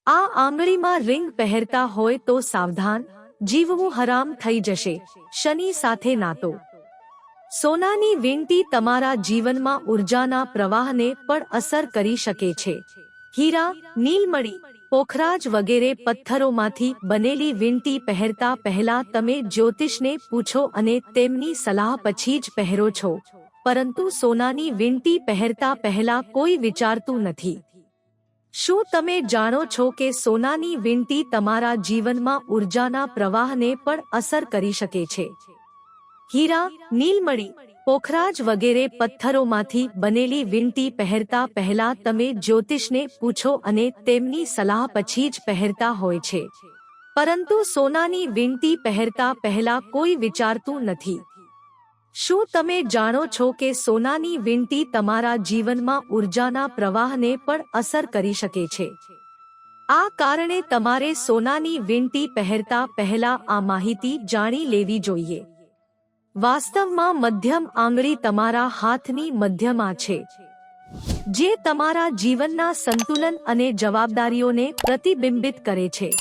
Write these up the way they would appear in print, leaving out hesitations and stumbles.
આ આંગળીમાં રિંગ પહેરતા હોય તો સાવધાન, જીવવું હરામ થઈ જશે. શનિ સાથે નાતો. સોનાની વીંટી તમારા જીવનમાં ઉર્જાના પ્રવાહને પણ અસર કરી શકે છે. હીરા, નીલમણી, પોખરાજ વગેરે પથ્થરોમાંથી બનેલી વીંટી પહેરતા પહેલા તમે જ્યોતિષને પૂછો અને તેમની સલાહ પછી જ પહેરો છો, પરંતુ સોનાની વીંટી પહેરતા પહેલા કોઈ વિચારતું નથી. શું તમે જાણો છો કે સોનાની વીંટી તમારા જીવનમાં ઉર્જાના પ્રવાહને પણ અસર કરી શકે છે? હીરા, નીલમણી, પોખરાજ વગેરે પથ્થરોમાંથી બનેલી વીંટી પહેરતા પહેલા તમે જ્યોતિષને પૂછો અને તેમની સલાહ પછી જ પહેરતા હોય છે, પરંતુ સોનાની વીંટી પહેરતા પહેલા કોઈ વિચારતું નથી. શું તમે જાણો છો કે સોનાની વીંટી તમારા જીવનમાં ઉર્જાના પ્રવાહને પણ અસર કરી શકે છે? આ કારણે તમારે સોનાની વીંટી પહેરતા પહેલા આ માહિતી જાણી લેવી જોઈએ. વાસ્તવમાં મધ્યમ આંગળી તમારા હાથની મધ્યમાં છે, જે તમારા જીવનના સંતુલન અને જવાબદારીઓને પ્રતિબિંબિત કરે છે.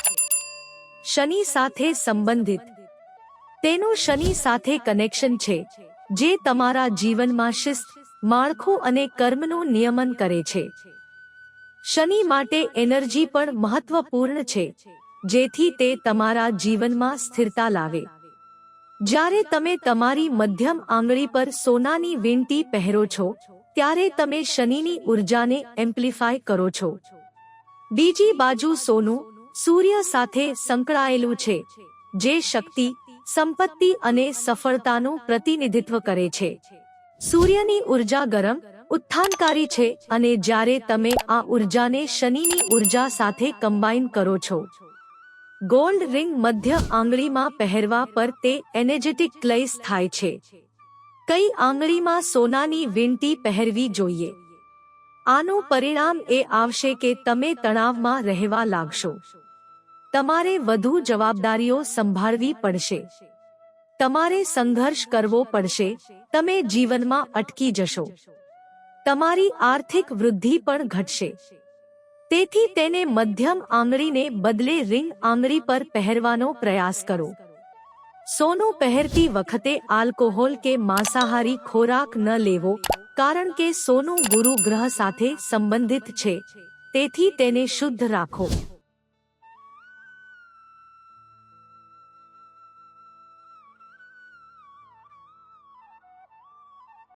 શનિ સાથે સંબંધિત. તેનું શનિ સાથે કનેક્શન છે, જે તમારા જીવનમાં શિસ્ત, માળખું અને કર્મનું નિયમન કરે છે. શનિ માટે એનર્જી પણ મહત્વપૂર્ણ છે, જેથી તે તમારા જીવનમાં સ્થિરતા લાવે. જ્યારે તમે તમારી મધ્યમ આંગળી પર સોનાની વીંટી પહેરો છો, ત્યારે તમે શનિની ઉર્જાને એમ્પ્લિફાય કરો છો. બીજી બાજુ સોનું સૂર્ય સાથે સંકળાયેલું છે, જે શક્તિ, સંપત્તિ અને સફળતાનું પ્રતિનિધિત્વ કરે છે. સૂર્યની ઉર્જા ગરમ, ઉત્થાનકારી છે અને જ્યારે તમે આ ઉર્જાને શનિની ઉર્જા સાથે કમ્બાઈન કરો છો, ગોલ્ડ રિંગ મધ્ય આંગળીમાં પહેરવા પર તે એનર્જેટિક ક્લેશ થાય છે. કઈ આંગળીમાં સોનાની વીંટી પહેરવી જોઈએ? આનું પરિણામ એ આવશે કે તમે તણાવમાં રહેવા લાગશો. તમારે વધુ જવાબદારીઓ સંભાળવી પડશે. તમારે સંઘર્ષ કરવો પડશે. તમે જીવનમાં અટકી જશો. તમારી આર્થિક વૃદ્ધિ પણ ઘટશે. તેથી તેને મધ્યમ આંગળીને બદલે રિંગ આંગળી પર પહેરવાનો પ્રયાસ કરો. સોનું પહેરતી વખતે આલ્કોહોલ કે માંસાહારી ખોરાક ન લેવો, કારણ કે સોનું ગુરુ ગ્રહ સાથે સંબંધિત છે, તેથી તેને શુદ્ધ રાખો.